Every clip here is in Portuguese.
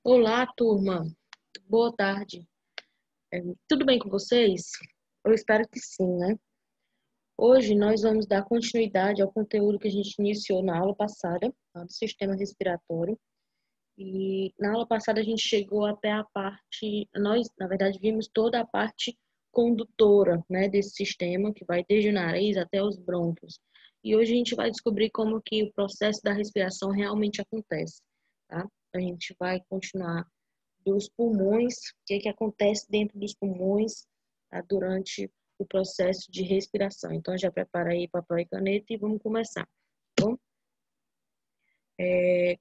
Olá, turma. Boa tarde. Tudo bem com vocês? Eu espero que sim, né? Hoje nós vamos dar continuidade ao conteúdo que a gente iniciou na aula passada, tá, do sistema respiratório. E na aula passada a gente chegou até a parte, nós, na verdade, vimos toda a parte condutora, né, desse sistema, que vai desde o nariz até os brônquios. E hoje a gente vai descobrir como que o processo da respiração realmente acontece, tá? A gente vai continuar dos pulmões, o que acontece dentro dos pulmões, tá, durante o processo de respiração. Então, já prepara aí papel e caneta e vamos começar. Tá bom?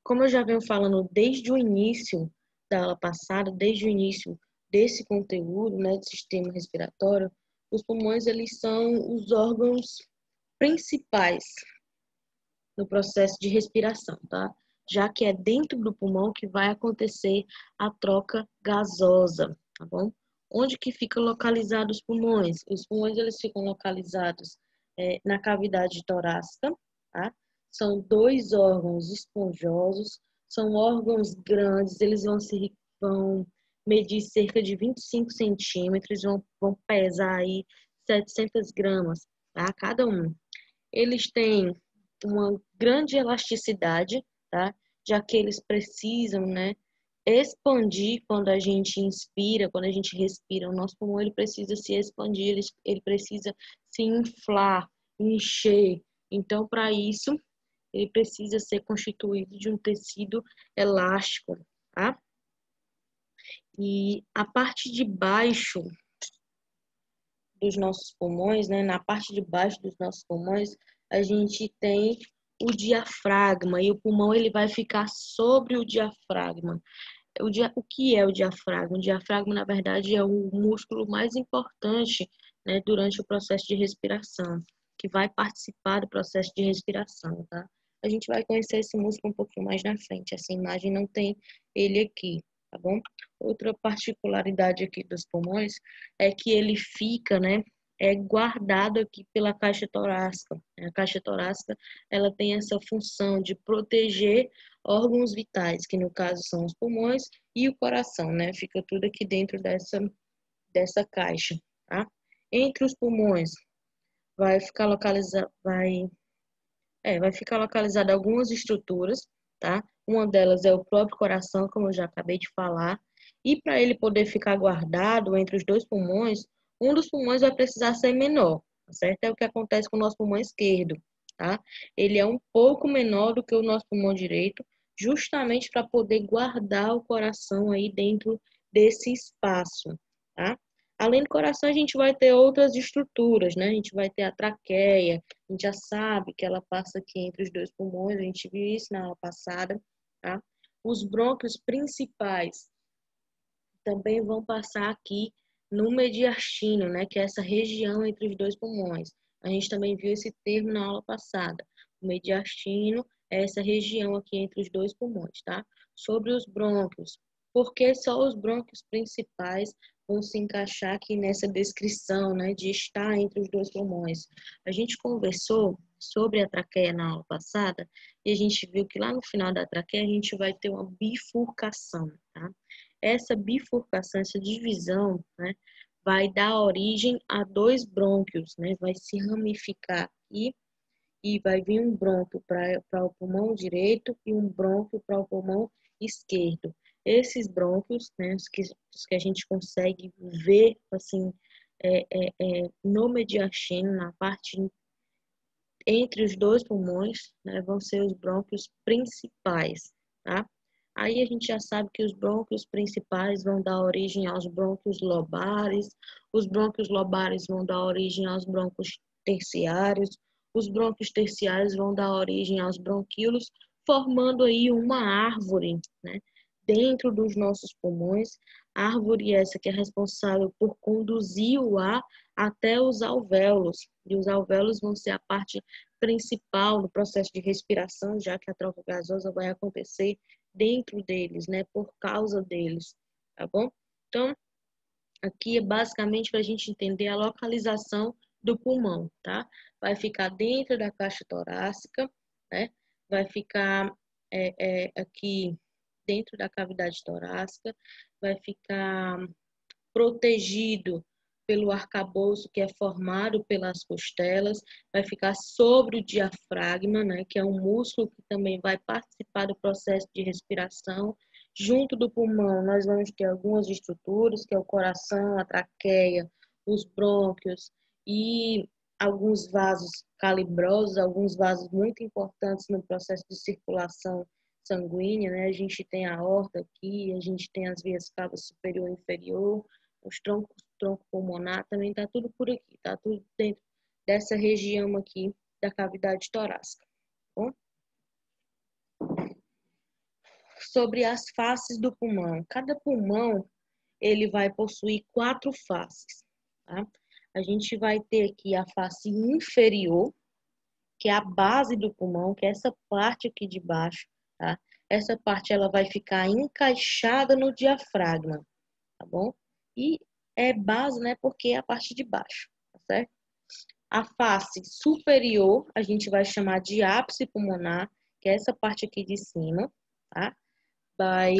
Como eu já venho falando desde o início da aula passada, desde o início desse conteúdo, né, do sistema respiratório, os pulmões, eles são os órgãos principais no processo de respiração, tá? Já que é dentro do pulmão que vai acontecer a troca gasosa, tá bom? Onde que fica localizado os pulmões? Os pulmões, eles ficam localizados na cavidade torácica, tá? São dois órgãos esponjosos, são órgãos grandes, eles vão medir cerca de 25 centímetros, vão pesar aí 700 gramas, tá? Cada um. Eles têm uma grande elasticidade, tá? Já que eles precisam, né, expandir quando a gente inspira, quando a gente respira. O nosso pulmão, ele precisa se expandir, ele precisa se inflar, encher. Então, para isso, ele precisa ser constituído de um tecido elástico, tá? E a parte de baixo dos nossos pulmões, né? Na parte de baixo dos nossos pulmões, a gente tem o diafragma e o pulmão ele vai ficar sobre o diafragma. O que é o diafragma? O diafragma, na verdade, é o músculo mais importante, né, durante o processo de respiração, que vai participar do processo de respiração, tá? A gente vai conhecer esse músculo um pouquinho mais na frente. Essa imagem não tem ele aqui, tá bom? Outra particularidade aqui dos pulmões é que ele fica, né, guardado aqui pela caixa torácica. A caixa torácica, ela tem essa função de proteger órgãos vitais, que no caso são os pulmões e o coração, né? Fica tudo aqui dentro dessa caixa, tá? Entre os pulmões vai ficar localizado algumas estruturas, tá? Uma delas é o próprio coração, como eu já acabei de falar. E para ele poder ficar guardado entre os dois pulmões, um dos pulmões vai precisar ser menor, tá certo? É o que acontece com o nosso pulmão esquerdo, tá? Ele é um pouco menor do que o nosso pulmão direito, justamente para poder guardar o coração aí dentro desse espaço, tá? Além do coração, a gente vai ter outras estruturas, né? A gente vai ter a traqueia, a gente já sabe que ela passa aqui entre os dois pulmões, a gente viu isso na aula passada, tá? Os brônquios principais também vão passar aqui no mediastino, né? Que é essa região entre os dois pulmões. A gente também viu esse termo na aula passada. O mediastino é essa região aqui entre os dois pulmões, tá? Sobre os brônquios. Porque só os brônquios principais vão se encaixar aqui nessa descrição, né, de estar entre os dois pulmões. A gente conversou sobre a traqueia na aula passada e a gente viu que lá no final da traqueia a gente vai ter uma bifurcação, tá? Essa bifurcação, essa divisão, né, vai dar origem a dois brônquios, né? Vai se ramificar aqui e vai vir um brônquio para o pulmão direito e um brônquio para o pulmão esquerdo. Esses brônquios, né, os que a gente consegue ver, assim, no mediastino, na parte entre os dois pulmões, né, vão ser os brônquios principais, tá? Aí a gente já sabe que os brônquios principais vão dar origem aos brônquios lobares, os brônquios lobares vão dar origem aos brônquios terciários, os brônquios terciários vão dar origem aos bronquíolos, formando aí uma árvore, né, dentro dos nossos pulmões, árvore essa que é responsável por conduzir o ar até os alvéolos, e os alvéolos vão ser a parte principal do processo de respiração, já que a troca gasosa vai acontecer dentro deles, né, por causa deles, tá bom? Então, aqui é basicamente para a gente entender a localização do pulmão, tá? Vai ficar dentro da caixa torácica, né? Vai ficar aqui dentro da cavidade torácica, vai ficar protegido pelo arcabouço que é formado pelas costelas, vai ficar sobre o diafragma, né, que é um músculo que também vai participar do processo de respiração. Junto do pulmão, nós vamos ter algumas estruturas, que é o coração, a traqueia, os brônquios e alguns vasos calibrosos, alguns vasos muito importantes no processo de circulação sanguínea, né? A gente tem a aorta aqui, a gente tem as veias cavas superior e inferior, os troncos, tronco pulmonar, também está tudo por aqui, está tudo dentro dessa região aqui da cavidade torácica. Bom? Sobre as faces do pulmão. Cada pulmão, ele vai possuir 4 faces, tá? A gente vai ter aqui a face inferior, que é a base do pulmão, que é essa parte aqui de baixo, tá? Essa parte, ela vai ficar encaixada no diafragma, tá bom? E é base, né, porque é a parte de baixo, tá certo? A face superior, a gente vai chamar de ápice pulmonar, que é essa parte aqui de cima, tá? Vai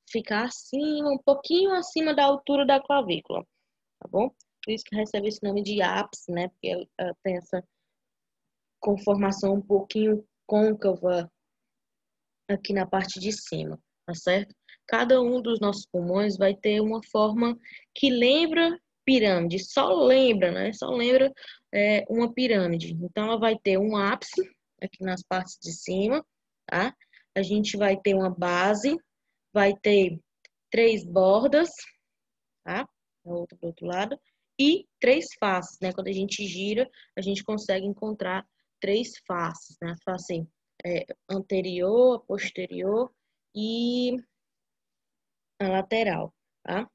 ficar acima, um pouquinho acima da altura da clavícula, tá bom? Por isso que recebe esse nome de ápice, né? Porque ela tem essa conformação um pouquinho côncava aqui na parte de cima, tá certo? Cada um dos nossos pulmões vai ter uma forma que lembra pirâmide, só lembra, né? Só lembra uma pirâmide. Então, ela vai ter um ápice aqui nas partes de cima, tá? A gente vai ter uma base, vai ter 3 bordas, tá? A outra do outro lado. E 3 faces, né? Quando a gente gira, a gente consegue encontrar 3 faces, né? A face anterior, a posterior e a lateral, tá?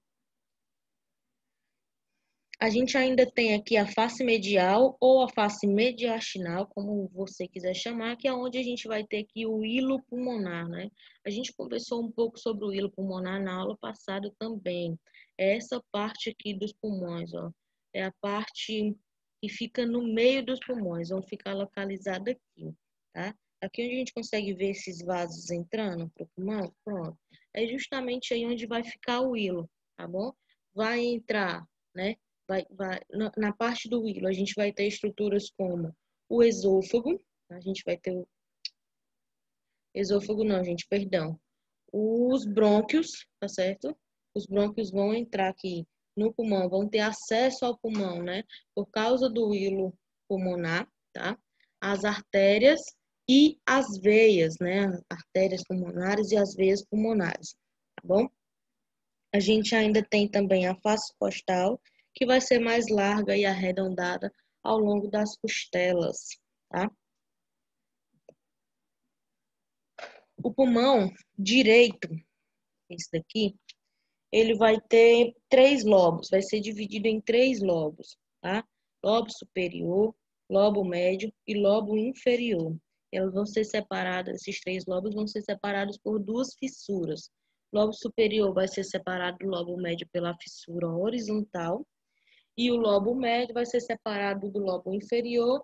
A gente ainda tem aqui a face medial ou a face mediastinal, como você quiser chamar, que é onde a gente vai ter aqui o hilo pulmonar, né? A gente conversou um pouco sobre o hilo pulmonar na aula passada também. É essa parte aqui dos pulmões, ó. É a parte que fica no meio dos pulmões, vão ficar localizada aqui, tá? Aqui onde a gente consegue ver esses vasos entrando pro pulmão, pronto. É justamente aí onde vai ficar o hilo, tá bom? Vai entrar, né? Na parte do hilo, a gente vai ter estruturas como o esôfago, a gente vai ter o esôfago não, gente, perdão. Os brônquios, tá certo? Os brônquios vão entrar aqui no pulmão, vão ter acesso ao pulmão, né? Por causa do hilo pulmonar, tá? As artérias e as veias, né? Artérias pulmonares e as veias pulmonares, tá bom? A gente ainda tem também a face costal, que vai ser mais larga e arredondada ao longo das costelas, tá? O pulmão direito, esse daqui, ele vai ter 3 lobos, vai ser dividido em 3 lobos, tá? Lobo superior, lobo médio e lobo inferior. Eles vão ser separados, esses 3 lobos vão ser separados por 2 fissuras. O lobo superior vai ser separado do lobo médio pela fissura horizontal e o lobo médio vai ser separado do lobo inferior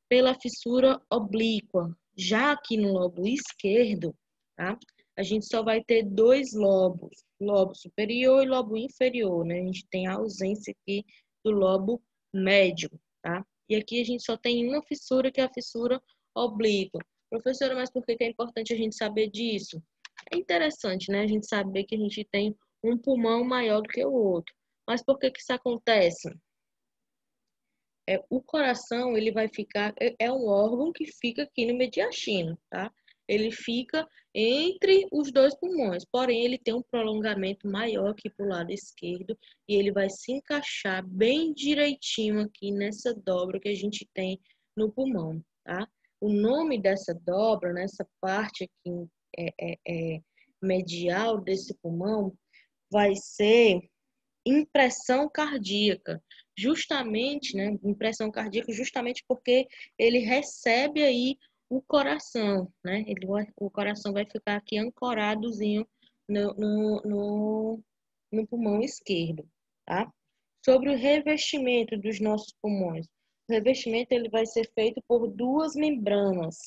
pela fissura oblíqua. Já aqui no lobo esquerdo, tá? A gente só vai ter 2 lobos, lobo superior e lobo inferior, né? A gente tem a ausência aqui do lobo médio, tá? E aqui a gente só tem uma fissura, que é a fissura oblíqua. Professora, mas por que é importante a gente saber disso? É interessante, né? A gente saber que a gente tem um pulmão maior do que o outro. Mas por que isso acontece? O coração, ele vai ficar, é um órgão que fica aqui no mediastino, tá? Ele fica entre os 2 pulmões, porém ele tem um prolongamento maior aqui para o lado esquerdo e ele vai se encaixar bem direitinho aqui nessa dobra que a gente tem no pulmão, tá? O nome dessa dobra, nessa parte aqui medial desse pulmão, vai ser impressão cardíaca, justamente, né, impressão cardíaca justamente porque ele recebe aí o coração, né, o coração vai ficar aqui ancoradozinho no pulmão esquerdo, tá? Sobre o revestimento dos nossos pulmões, o revestimento ele vai ser feito por 2 membranas,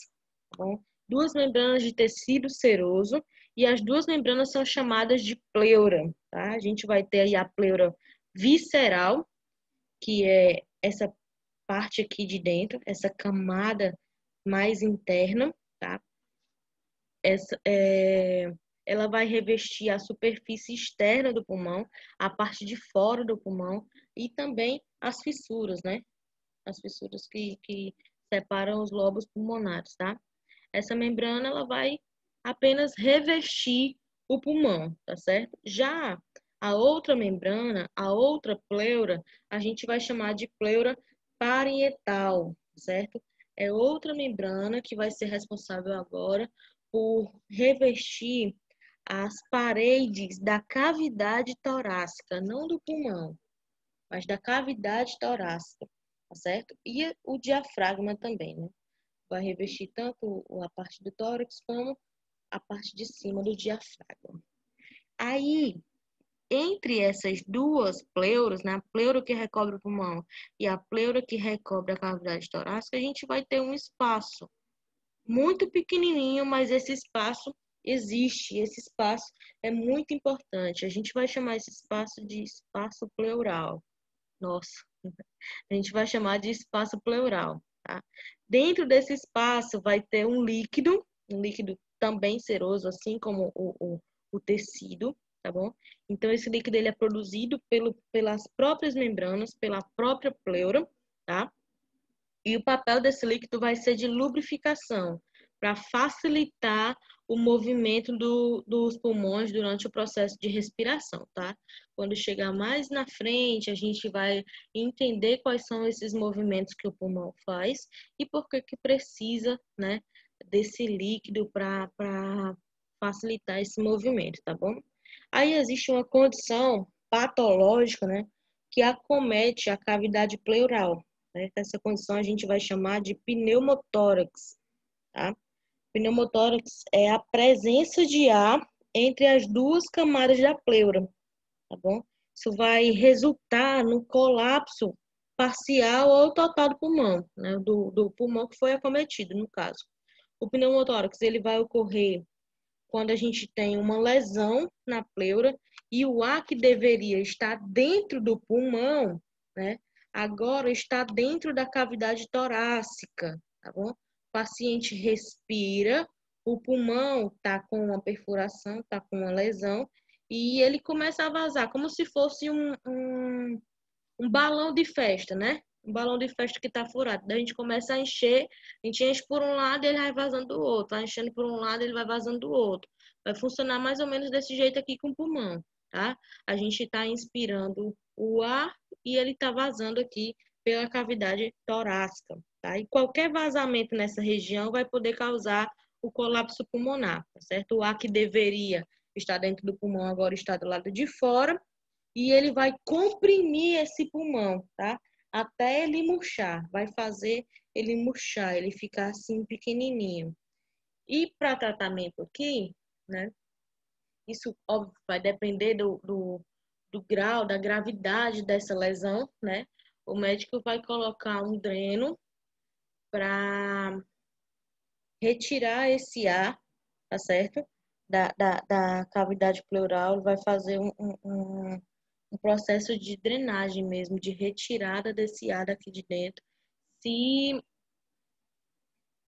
tá bom? 2 membranas de tecido seroso E as duas membranas são chamadas de pleura, tá? A gente vai ter aí a pleura visceral, que é essa parte aqui de dentro, essa camada mais interna, tá? Ela vai revestir a superfície externa do pulmão, a parte de fora do pulmão e também as fissuras, né? As fissuras que separam os lobos pulmonares, tá? Essa membrana, ela vai apenas revestir o pulmão, tá certo? Já a outra membrana, a outra pleura, a gente vai chamar de pleura parietal, certo? É outra membrana que vai ser responsável agora por revestir as paredes da cavidade torácica, não do pulmão, mas da cavidade torácica, tá certo? E o diafragma também, né? Vai revestir tanto a parte do tórax como a parte de cima do diafragma. Aí, entre essas duas pleuras, né, a pleura que recobre o pulmão e a pleura que recobre a cavidade torácica, a gente vai ter um espaço muito pequenininho, mas esse espaço existe, esse espaço é muito importante. A gente vai chamar esse espaço de espaço pleural. Nossa, a gente vai chamar de espaço pleural, tá? Dentro desse espaço vai ter um líquido também seroso, assim como o tecido, tá bom? Então, esse líquido ele é produzido pelas próprias membranas, pela própria pleura, tá? E o papel desse líquido vai ser de lubrificação, para facilitar o movimento dos pulmões durante o processo de respiração, tá? Quando chegar mais na frente, a gente vai entender quais são esses movimentos que o pulmão faz e por que precisa, né, desse líquido para facilitar esse movimento, tá bom? Aí existe uma condição patológica, né, que acomete a cavidade pleural, né? Essa condição a gente vai chamar de pneumotórax, tá? Pneumotórax é a presença de ar entre as duas camadas da pleura, tá bom? Isso vai resultar no colapso parcial ou total do pulmão, né? Do pulmão que foi acometido, no caso. O pneumotórax, ele vai ocorrer quando a gente tem uma lesão na pleura e o ar que deveria estar dentro do pulmão, né, agora está dentro da cavidade torácica, tá bom? O paciente respira, o pulmão está com uma perfuração, está com uma lesão, e ele começa a vazar, como se fosse um balão de festa, né? Um balão de festa que tá furado. Daí a gente começa a encher, a gente enche por um lado e ele vai vazando do outro. Vai enchendo por um lado e ele vai vazando do outro. Vai funcionar mais ou menos desse jeito aqui com o pulmão, tá? A gente tá inspirando o ar e ele tá vazando aqui pela cavidade torácica, tá? E qualquer vazamento nessa região vai poder causar o colapso pulmonar, tá certo? O ar que deveria estar dentro do pulmão agora está do lado de fora e ele vai comprimir esse pulmão, tá? Até ele murchar, vai fazer ele murchar, ele ficar assim pequenininho. E para tratamento aqui, né? Isso, óbvio, vai depender do grau, da gravidade dessa lesão, né? O médico vai colocar um dreno para retirar esse ar, tá certo? Da cavidade pleural, vai fazer um processo de drenagem mesmo, de retirada desse ar daqui de dentro. Se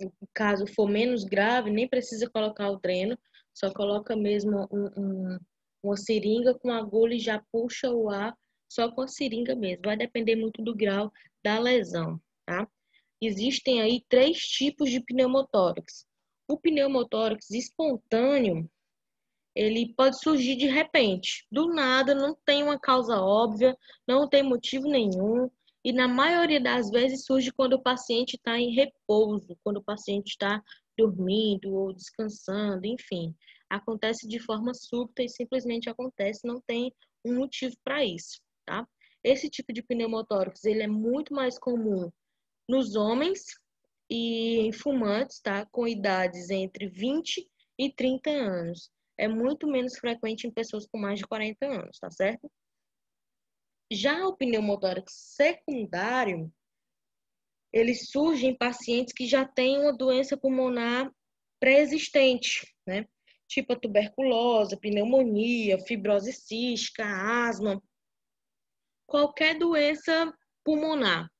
o caso for menos grave, nem precisa colocar o dreno, só coloca mesmo uma seringa com agulha e já puxa o ar só com a seringa mesmo. Vai depender muito do grau da lesão, tá? Existem aí 3 tipos de pneumotórax. O pneumotórax espontâneo, ele pode surgir de repente, do nada, não tem uma causa óbvia, não tem motivo nenhum, e na maioria das vezes surge quando o paciente está em repouso, quando o paciente está dormindo ou descansando, enfim. Acontece de forma súbita e simplesmente acontece, não tem um motivo para isso, tá? Esse tipo de pneumotórax, ele é muito mais comum nos homens e em fumantes, tá? Com idades entre 20 e 30 anos. É muito menos frequente em pessoas com mais de 40 anos, tá certo? Já o pneumotórax secundário, ele surge em pacientes que já têm uma doença pulmonar pré-existente, né? tipo a tuberculose, pneumonia, fibrose cística, asma, qualquer doença pulmonar,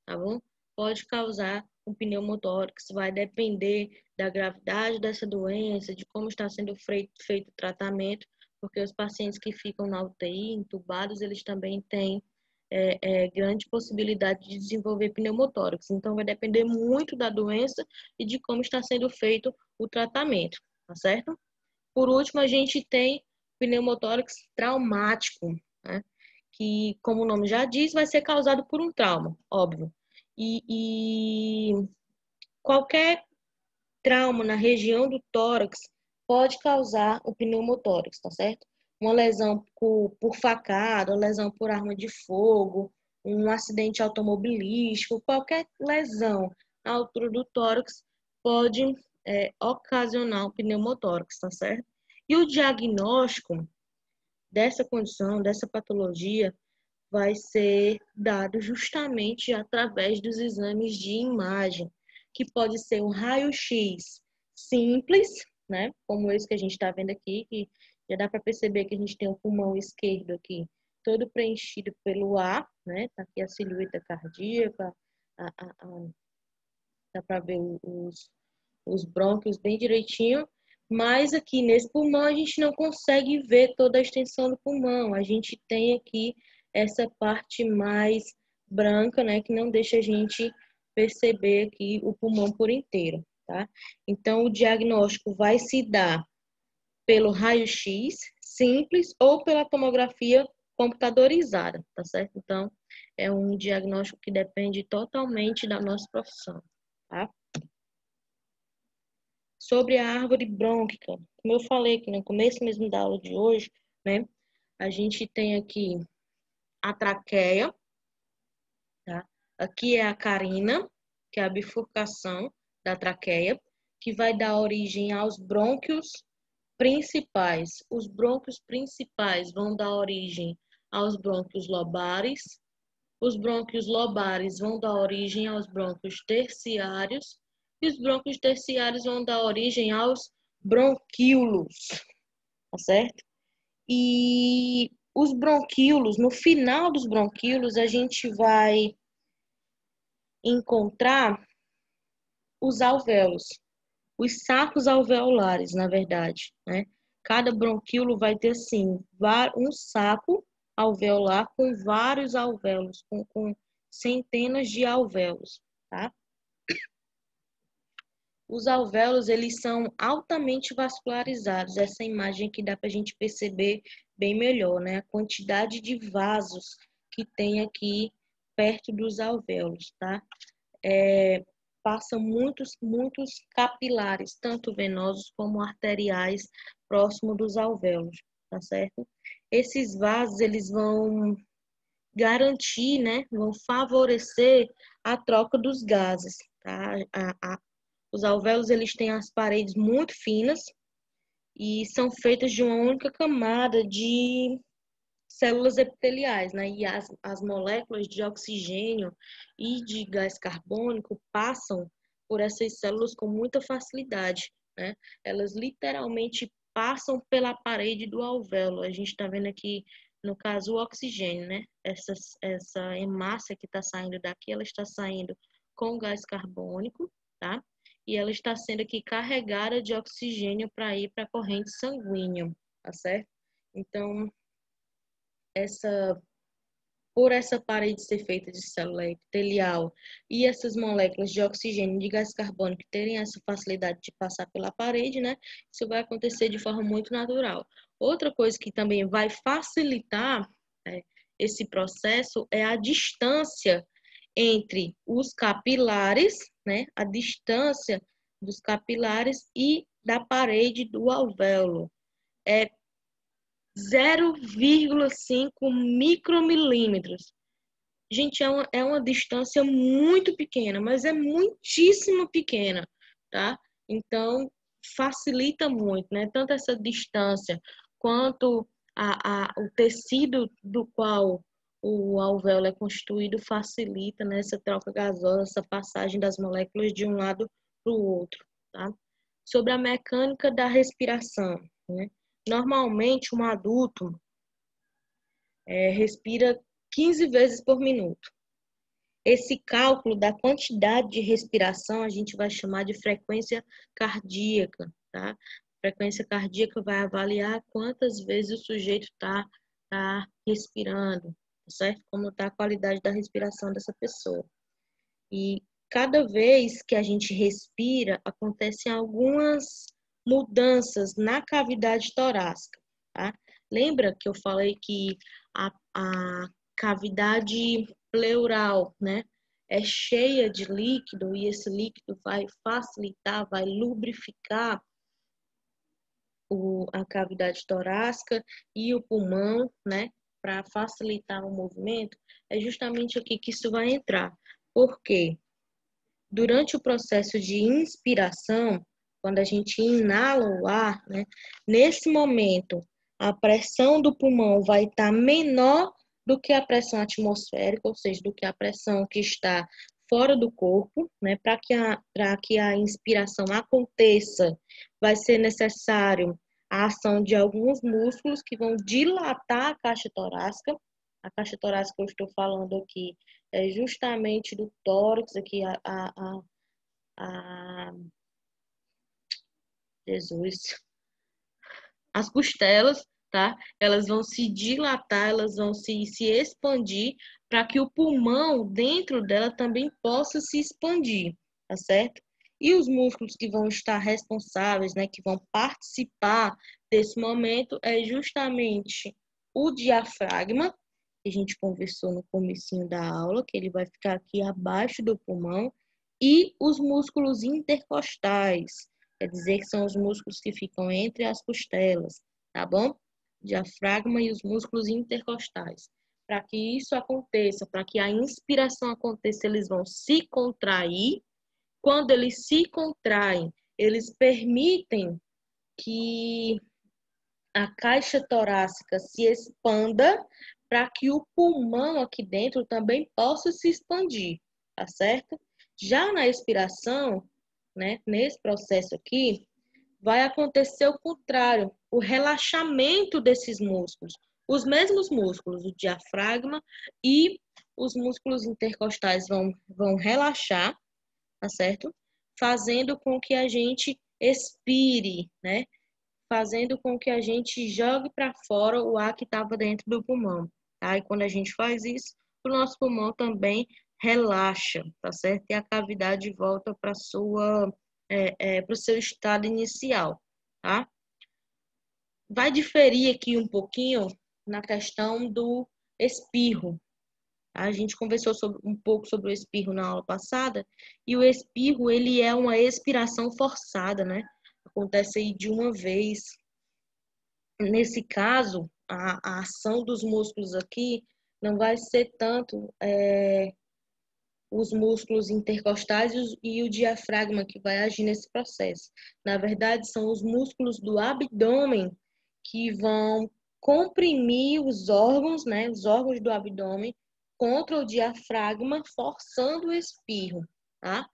tá bom? Pode causar um pneumotórax, vai depender da gravidade dessa doença, de como está sendo feito o tratamento, porque os pacientes que ficam na UTI, entubados, eles também têm grande possibilidade de desenvolver pneumotórax. Então, vai depender muito da doença e de como está sendo feito o tratamento, tá certo? Por último, a gente tem pneumotórax traumático, né? Que, como o nome já diz, vai ser causado por um trauma, óbvio. E qualquer trauma na região do tórax pode causar o pneumotórax, tá certo? Uma lesão por facada, uma lesão por arma de fogo, um acidente automobilístico, qualquer lesão na altura do tórax pode ocasionar o pneumotórax, tá certo? E o diagnóstico dessa condição, dessa patologia, vai ser dado justamente através dos exames de imagem, que pode ser um raio-x simples, né? Como esse que a gente está vendo aqui, que já dá para perceber que a gente tem o pulmão esquerdo aqui todo preenchido pelo ar, né? Tá aqui a silhueta cardíaca, dá para ver os brônquios bem direitinho, mas aqui nesse pulmão a gente não consegue ver toda a extensão do pulmão. A gente tem aqui essa parte mais branca, né, que não deixa a gente perceber aqui o pulmão por inteiro, tá? Então, o diagnóstico vai se dar pelo raio-x simples ou pela tomografia computadorizada, tá certo? Então, é um diagnóstico que depende totalmente da nossa profissão, tá? Sobre a árvore brônquica, como eu falei aqui no começo mesmo da aula de hoje, né? A gente tem aqui a traqueia, tá? Aqui é a carina, que é a bifurcação da traqueia, que vai dar origem aos brônquios principais. Os brônquios principais vão dar origem aos brônquios lobares. Os brônquios lobares vão dar origem aos brônquios terciários. E os brônquios terciários vão dar origem aos bronquíolos, tá certo? E os bronquíolos, no final dos bronquíolos, a gente vai encontrar os alvéolos, os sacos alveolares, na verdade, né? Cada bronquíolo vai ter, assim, um saco alveolar com vários alvéolos, com centenas de alvéolos, tá? Os alvéolos, eles são altamente vascularizados. Essa imagem aqui dá para a gente perceber bem melhor, né? A quantidade de vasos que tem aqui perto dos alvéolos, tá? Passam muitos capilares, tanto venosos como arteriais, próximo dos alvéolos, tá certo? Esses vasos, eles vão garantir, né? Vão favorecer a troca dos gases, tá? Os alvéolos, eles têm as paredes muito finas e são feitas de uma única camada de células epiteliais, né? E as moléculas de oxigênio e de gás carbônico passam por essas células com muita facilidade, né? Elas literalmente passam pela parede do alvéolo. A gente está vendo aqui, no caso, o oxigênio, né? Essa hemácia que está saindo daqui, ela está saindo com gás carbônico, tá? E ela está sendo aqui carregada de oxigênio para ir para a corrente sanguínea, tá certo? Então, por essa parede ser feita de célula epitelial e essas moléculas de oxigênio e de gás carbônico terem essa facilidade de passar pela parede, né? Isso vai acontecer de forma muito natural. Outra coisa que também vai facilitar esse processo é a distância entre os capilares, né? A distância dos capilares e da parede do alvéolo. É 0,5 micromilímetros. Gente, é uma distância muito pequena, mas é muitíssimo pequena, tá? Então, facilita muito, né? Tanto essa distância quanto o tecido do qual o alvéolo é constituído facilita, né, essa troca gasosa, essa passagem das moléculas de um lado para o outro, tá? sobre a mecânica da respiração, né? Normalmente, um adulto respira 15 vezes por minuto. Esse cálculo da quantidade de respiração a gente vai chamar de frequência cardíaca, tá? Frequência cardíaca vai avaliar quantas vezes o sujeito tá respirando, certo? Como está a qualidade da respiração dessa pessoa. E cada vez que a gente respira, acontecem algumas mudanças na cavidade torácica, tá? Lembra que eu falei que a cavidade pleural, né, é cheia de líquido e esse líquido vai facilitar, vai lubrificar a cavidade torácica e o pulmão, né, para facilitar o movimento? É justamente aqui que isso vai entrar. Por quê? Durante o processo de inspiração, quando a gente inala o ar, né, nesse momento, a pressão do pulmão vai estar menor do que a pressão atmosférica, ou seja, do que a pressão que está fora do corpo, né? Para que a inspiração aconteça, vai ser necessário a ação de alguns músculos que vão dilatar a caixa torácica. A caixa torácica que eu estou falando aqui é justamente do tórax, aqui a Jesus, as costelas, tá? Elas vão se dilatar, elas vão se expandir para que o pulmão dentro dela também possa se expandir, tá certo? E os músculos que vão estar responsáveis, né, que vão participar desse momento é justamente o diafragma, que a gente conversou no comecinho da aula, que ele vai ficar aqui abaixo do pulmão, e os músculos intercostais, quer dizer que são os músculos que ficam entre as costelas, tá bom? Diafragma e os músculos intercostais. Para que isso aconteça, para que a inspiração aconteça, eles vão se contrair. Quando eles se contraem, eles permitem que a caixa torácica se expanda para que o pulmão aqui dentro também possa se expandir, tá certo? Já na expiração, né, nesse processo aqui, vai acontecer o contrário, o relaxamento desses músculos. Os mesmos músculos, o diafragma e os músculos intercostais vão relaxar, tá certo? Fazendo com que a gente expire, né? Fazendo com que a gente jogue para fora o ar que estava dentro do pulmão, tá? E quando a gente faz isso, o nosso pulmão também relaxa, tá certo? E a cavidade volta para o seu estado inicial, tá? Vai diferir aqui um pouquinho na questão do espirro. Tá? A gente conversou um pouco sobre o espirro na aula passada, e o espirro, ele é uma expiração forçada, né? Acontece aí de uma vez. Nesse caso, a ação dos músculos aqui não vai ser tanto os músculos intercostais e o diafragma que vai agir nesse processo. Na verdade, são os músculos do abdômen que vão comprimir os órgãos, né, os órgãos do abdômen contra o diafragma, forçando o espirro, tá?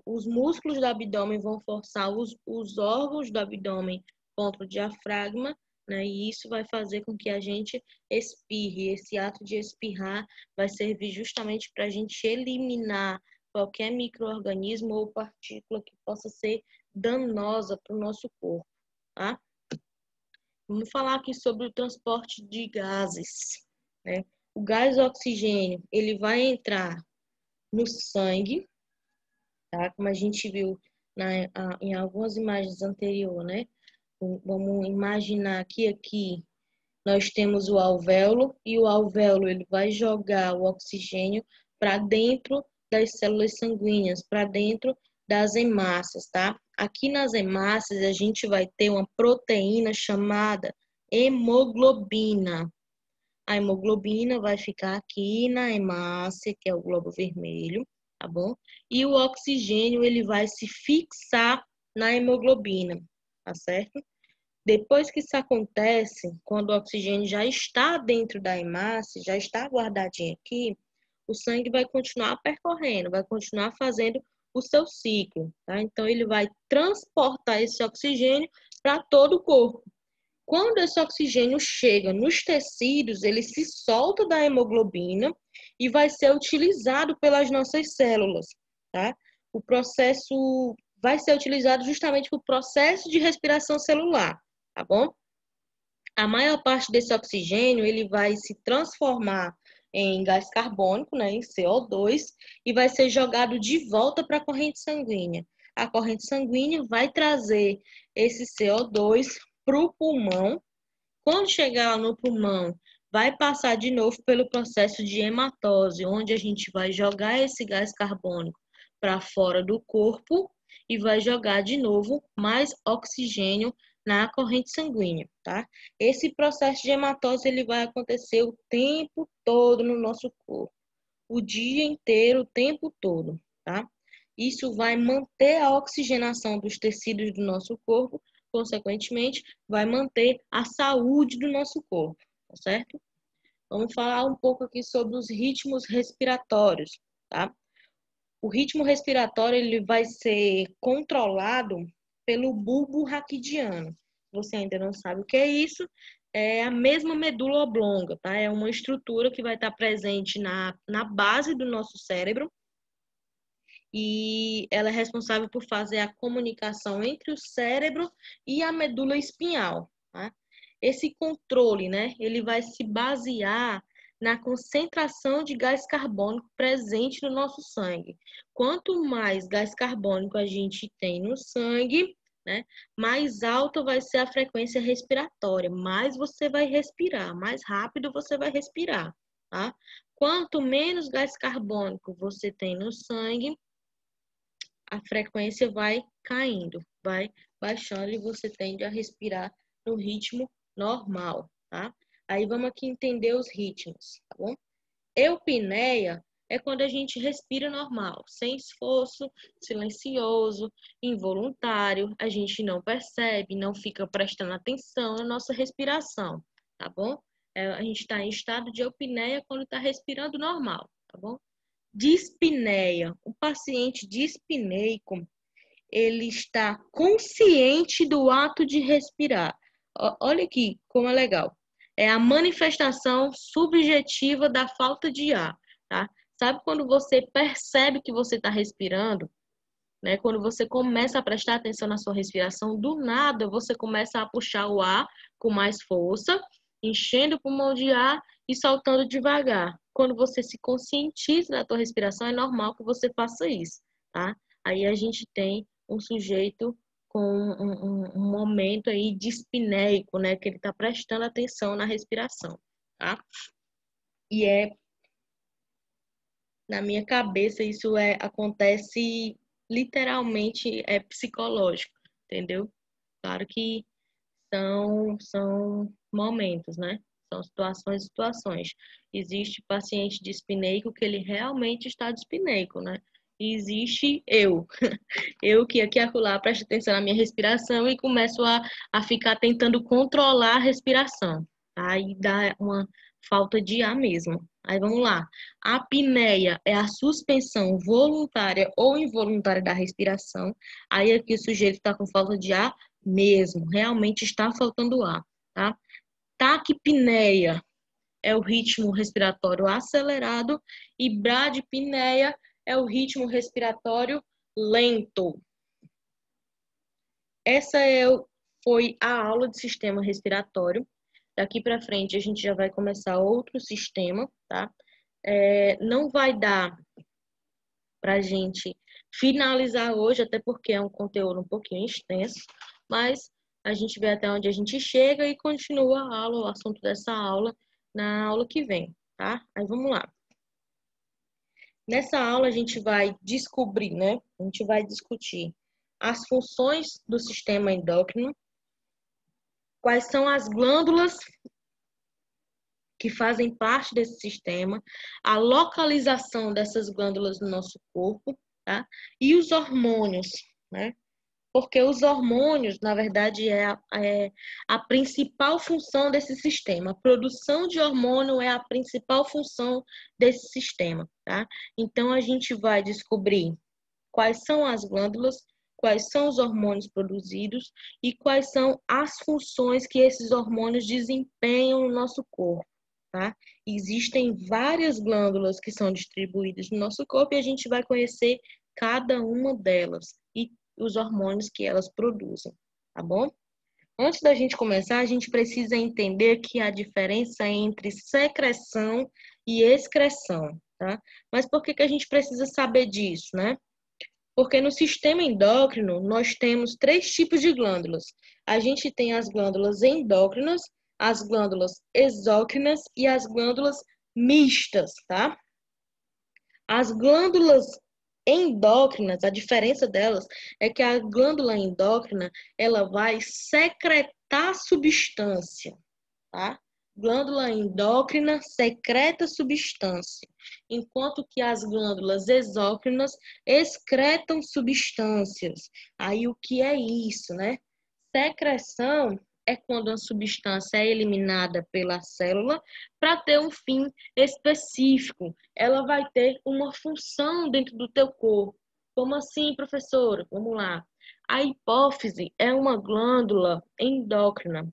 Os músculos do abdômen vão forçar os órgãos do abdômen contra o diafragma, né? E isso vai fazer com que a gente espirre. Esse ato de espirrar vai servir justamente para a gente eliminar qualquer micro-organismo ou partícula que possa ser danosa para o nosso corpo, tá? Vamos falar aqui sobre o transporte de gases, né? O gás oxigênio, ele vai entrar no sangue, tá? Como a gente viu em algumas imagens anteriores, né? Vamos imaginar que aqui nós temos o alvéolo, e o alvéolo ele vai jogar o oxigênio para dentro das células sanguíneas, para dentro das hemácias, tá? Aqui nas hemácias a gente vai ter uma proteína chamada hemoglobina. A hemoglobina vai ficar aqui na hemácia, que é o globo vermelho, tá bom? E o oxigênio ele vai se fixar na hemoglobina, tá certo? Depois que isso acontece, quando o oxigênio já está dentro da hemácia, já está guardadinho aqui, o sangue vai continuar percorrendo, vai continuar fazendo o seu ciclo, tá? Então, ele vai transportar esse oxigênio para todo o corpo. Quando esse oxigênio chega nos tecidos, ele se solta da hemoglobina e vai ser utilizado pelas nossas células, tá? O processo vai ser utilizado justamente para o processo de respiração celular, tá bom? A maior parte desse oxigênio, ele vai se transformar em gás carbônico, né, em CO2, e vai ser jogado de volta para a corrente sanguínea. A corrente sanguínea vai trazer esse CO2 para o pulmão. Quando chegar lá no pulmão, vai passar de novo pelo processo de hematose, onde a gente vai jogar esse gás carbônico para fora do corpo e vai jogar de novo mais oxigênio na corrente sanguínea, tá? Esse processo de hematose ele vai acontecer o tempo todo no nosso corpo, o dia inteiro, o tempo todo, tá? Isso vai manter a oxigenação dos tecidos do nosso corpo, consequentemente, vai manter a saúde do nosso corpo, tá certo? Vamos falar um pouco aqui sobre os ritmos respiratórios, tá? O ritmo respiratório ele vai ser controlado pelo bulbo raquidiano. Você ainda não sabe o que é isso? É a mesma medula oblonga, tá? É uma estrutura que vai estar presente na base do nosso cérebro e ela é responsável por fazer a comunicação entre o cérebro e a medula espinhal, tá? Esse controle, né, ele vai se basear na concentração de gás carbônico presente no nosso sangue. Quanto mais gás carbônico a gente tem no sangue, né, mais alta vai ser a frequência respiratória, mais você vai respirar, mais rápido você vai respirar, tá? Quanto menos gás carbônico você tem no sangue, a frequência vai caindo, vai baixando e você tende a respirar no ritmo normal, tá? Aí vamos aqui entender os ritmos, tá bom? Eupneia é quando a gente respira normal, sem esforço, silencioso, involuntário, a gente não percebe, não fica prestando atenção na nossa respiração, tá bom? A gente está em estado de eupneia quando está respirando normal, tá bom? Dispneia. O paciente dispneico, ele está consciente do ato de respirar. Olha aqui como é legal. É a manifestação subjetiva da falta de ar, tá? Sabe quando você percebe que você está respirando, né? Quando você começa a prestar atenção na sua respiração, do nada você começa a puxar o ar com mais força, enchendo o pulmão de ar e soltando devagar. Quando você se conscientiza da tua respiração, é normal que você faça isso, tá? Aí a gente tem um sujeito com um momento aí dispneico, né? Que ele está prestando atenção na respiração, tá? E na minha cabeça, acontece literalmente, é psicológico, entendeu? Claro que são momentos, né? São situações e situações. Existe paciente dispneico que ele realmente está dispneico, né? E existe eu que aqui e acolá presto atenção na minha respiração e começo a ficar tentando controlar a respiração. Aí dá uma falta de ar mesmo. Aí vamos lá. A apneia é a suspensão voluntária ou involuntária da respiração. Aí aqui o sujeito está com falta de ar mesmo, realmente está faltando ar, tá? Taquipneia é o ritmo respiratório acelerado e bradipneia é o ritmo respiratório lento. Essa foi a aula de sistema respiratório. Daqui para frente a gente já vai começar outro sistema, tá? Não vai dar para a gente finalizar hoje, até porque é um conteúdo um pouquinho extenso, mas a gente vê até onde a gente chega e continua a aula, o assunto dessa aula, na aula que vem, tá? Aí vamos lá. Nessa aula a gente vai descobrir, né? A gente vai discutir as funções do sistema endócrino, quais são as glândulas que fazem parte desse sistema, a localização dessas glândulas no nosso corpo, tá? E os hormônios, né? Porque os hormônios, na verdade, é a principal função desse sistema. A produção de hormônio é a principal função desse sistema, tá? Então, a gente vai descobrir quais são as glândulas, quais são os hormônios produzidos e quais são as funções que esses hormônios desempenham no nosso corpo, tá? Existem várias glândulas que são distribuídas no nosso corpo e a gente vai conhecer cada uma delas e os hormônios que elas produzem, tá bom? Antes da gente começar, a gente precisa entender que a diferença entre secreção e excreção, tá? Mas por que a gente precisa saber disso, né? Porque no sistema endócrino, nós temos três tipos de glândulas. A gente tem as glândulas endócrinas, as glândulas exócrinas e as glândulas mistas, tá? As glândulas endócrinas, a diferença delas é que a glândula endócrina, ela vai secretar substância, tá? Glândula endócrina secreta substância, enquanto que as glândulas exócrinas excretam substâncias. Aí o que é isso, né? Secreção é quando a substância é eliminada pela célula para ter um fim específico. Ela vai ter uma função dentro do teu corpo. Como assim, professora? Vamos lá. A hipófise é uma glândula endócrina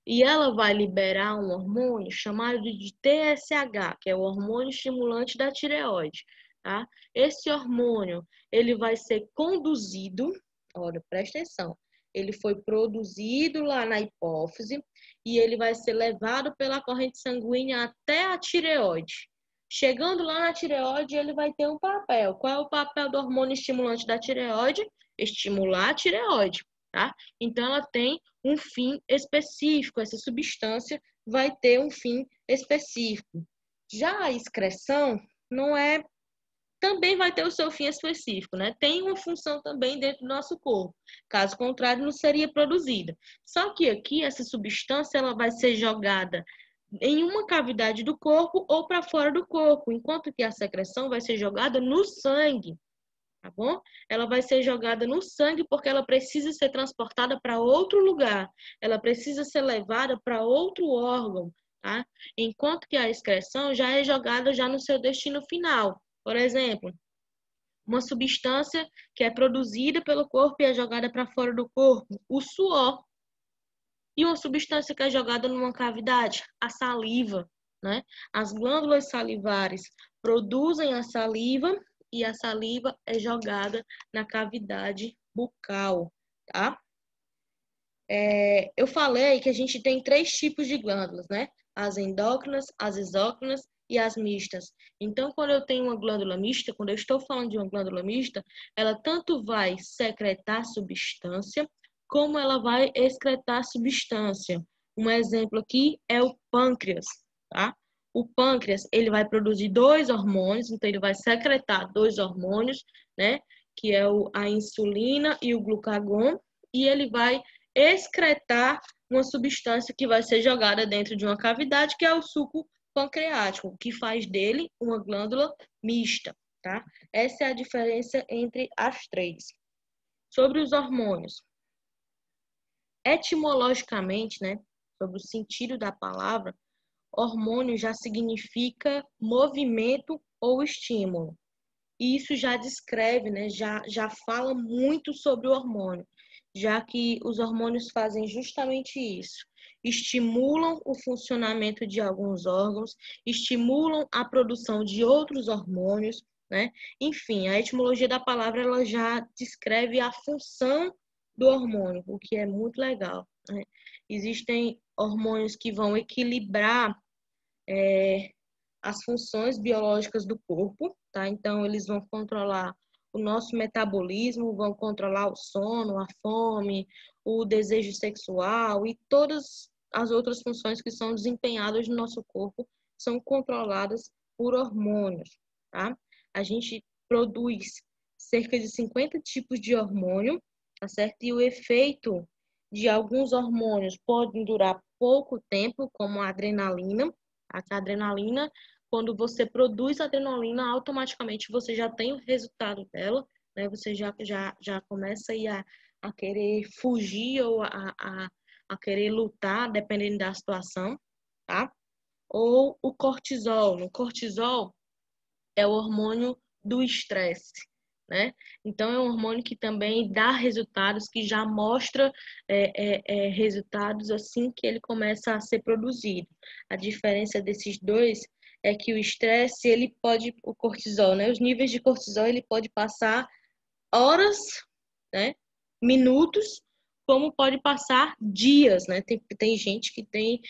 e ela vai liberar um hormônio chamado de TSH, que é o hormônio estimulante da tireoide, tá? Esse hormônio, ele vai ser conduzido, olha, presta atenção, ele foi produzido lá na hipófise e ele vai ser levado pela corrente sanguínea até a tireoide. Chegando lá na tireoide, ele vai ter um papel. Qual é o papel do hormônio estimulante da tireoide? Estimular a tireoide, tá? Então, ela tem um fim específico. Essa substância vai ter um fim específico. Já a excreção não é, também vai ter o seu fim específico, né? Tem uma função também dentro do nosso corpo. Caso contrário, não seria produzida. Só que aqui essa substância ela vai ser jogada em uma cavidade do corpo ou para fora do corpo, enquanto que a secreção vai ser jogada no sangue, tá bom? Ela vai ser jogada no sangue porque ela precisa ser transportada para outro lugar. Ela precisa ser levada para outro órgão, tá? Enquanto que a excreção já é jogada já no seu destino final. Por exemplo, uma substância que é produzida pelo corpo e é jogada para fora do corpo, o suor. E uma substância que é jogada numa cavidade, a saliva, né? As glândulas salivares produzem a saliva e a saliva é jogada na cavidade bucal, tá? Eu falei que a gente tem três tipos de glândulas, né? As endócrinas, as exócrinas e as mistas. Então, quando eu tenho uma glândula mista, quando eu estou falando de uma glândula mista, ela tanto vai secretar substância, como ela vai excretar substância. Um exemplo aqui é o pâncreas, tá? O pâncreas, ele vai produzir dois hormônios, então ele vai secretar dois hormônios, né? Que é a insulina e o glucagon, e ele vai excretar uma substância que vai ser jogada dentro de uma cavidade, que é o suco pancreático, que faz dele uma glândula mista, tá? Essa é a diferença entre as três. Sobre os hormônios. Etimologicamente, né, sobre o sentido da palavra, hormônio já significa movimento ou estímulo. E isso já descreve, né, já fala muito sobre o hormônio, já que os hormônios fazem justamente isso. Estimulam o funcionamento de alguns órgãos, estimulam a produção de outros hormônios, né? Enfim, a etimologia da palavra ela já descreve a função do hormônio, o que é muito legal, né? Existem hormônios que vão equilibrar as funções biológicas do corpo, tá? Então, eles vão controlar o nosso metabolismo, vão controlar o sono, a fome, o desejo sexual e todas as outras funções que são desempenhadas no nosso corpo são controladas por hormônios, tá? A gente produz cerca de 50 tipos de hormônio, tá certo? E o efeito de alguns hormônios pode durar pouco tempo, como a adrenalina. A adrenalina, quando você produz adrenalina, automaticamente você já tem o resultado dela, né? Você já começa a querer fugir ou a querer lutar, dependendo da situação, tá? Ou o cortisol. No cortisol é o hormônio do estresse, né? Então, é um hormônio que também dá resultados, que já mostra resultados assim que ele começa a ser produzido. A diferença desses dois é que o estresse, ele pode, o cortisol, né? Os níveis de cortisol, ele pode passar horas, né? Minutos, como pode passar dias, né? Tem gente que tem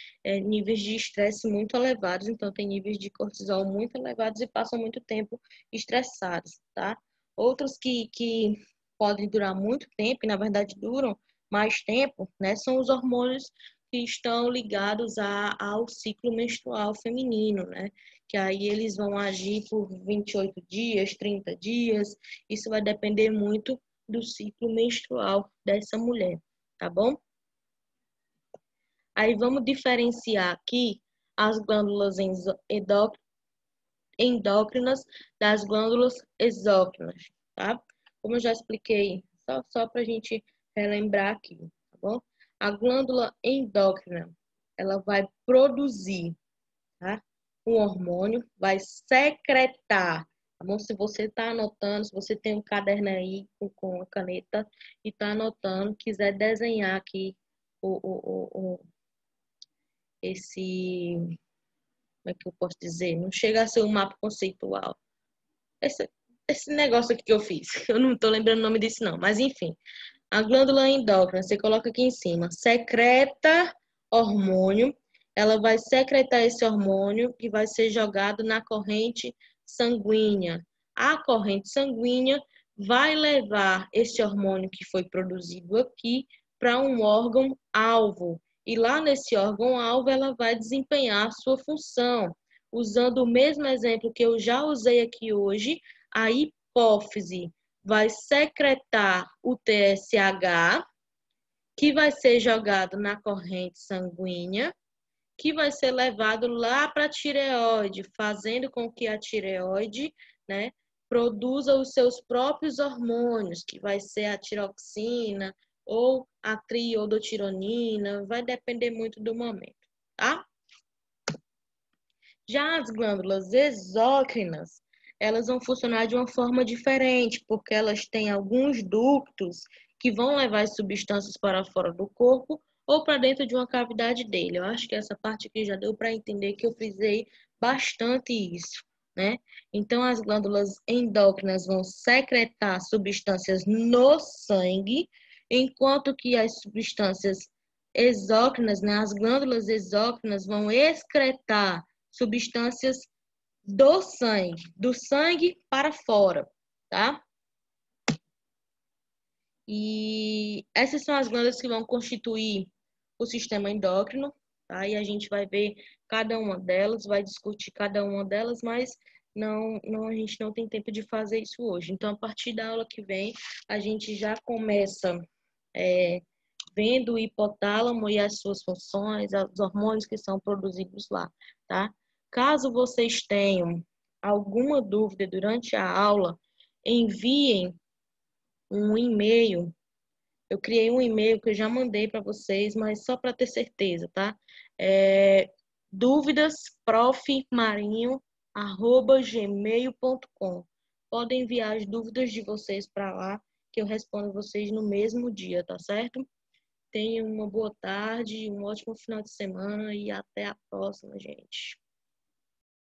níveis de estresse muito elevados, então tem níveis de cortisol muito elevados e passam muito tempo estressados, tá? Outros que podem durar muito tempo, e na verdade duram mais tempo, né? São os hormônios que estão ligados ao ciclo menstrual feminino, né? Que aí eles vão agir por 28 dias, 30 dias, isso vai depender muito do ciclo menstrual dessa mulher, tá bom? Aí vamos diferenciar aqui as glândulas endócrinas das glândulas exócrinas, tá? Como eu já expliquei, só para a gente relembrar aqui, tá bom? A glândula endócrina, ela vai produzir, tá? Um hormônio, vai secretar. Tá bom? Se você está anotando, se você tem um caderno aí com a caneta e está anotando, quiser desenhar aqui esse, como é que eu posso dizer? Não chega a ser um mapa conceitual. Esse, esse negócio aqui que eu fiz, eu não estou lembrando o nome disso não, mas enfim. A glândula endócrina, você coloca aqui em cima, secreta hormônio, ela vai secretar esse hormônio que vai ser jogado na corrente sanguínea. A corrente sanguínea vai levar esse hormônio que foi produzido aqui para um órgão-alvo. E lá nesse órgão-alvo ela vai desempenhar a sua função. Usando o mesmo exemplo que eu já usei aqui hoje, a hipófise vai secretar o TSH, que vai ser jogado na corrente sanguínea, que vai ser levado lá para a tireoide, fazendo com que a tireoide, né, produza os seus próprios hormônios, que vai ser a tiroxina ou a triodotironina, vai depender muito do momento, tá? Já as glândulas exócrinas, elas vão funcionar de uma forma diferente, porque elas têm alguns ductos que vão levar as substâncias para fora do corpo ou para dentro de uma cavidade dele. Eu acho que essa parte aqui já deu para entender que eu frisei bastante isso, né? Então, as glândulas endócrinas vão secretar substâncias no sangue, enquanto que as substâncias exócrinas, né, as glândulas exócrinas vão excretar substâncias do sangue para fora, tá? E essas são as glândulas que vão constituir o sistema endócrino, tá? E a gente vai ver cada uma delas, vai discutir cada uma delas, mas a gente não tem tempo de fazer isso hoje. Então, a partir da aula que vem, a gente já começa vendo o hipotálamo e as suas funções, os hormônios que são produzidos lá, tá? Caso vocês tenham alguma dúvida durante a aula, enviem um e-mail. Eu criei um e-mail que eu já mandei para vocês, mas só para ter certeza, tá? dúvidasprofmarinho@gmail.com. Podem enviar as dúvidas de vocês para lá, que eu respondo vocês no mesmo dia, tá certo? Tenham uma boa tarde, um ótimo final de semana e até a próxima, gente.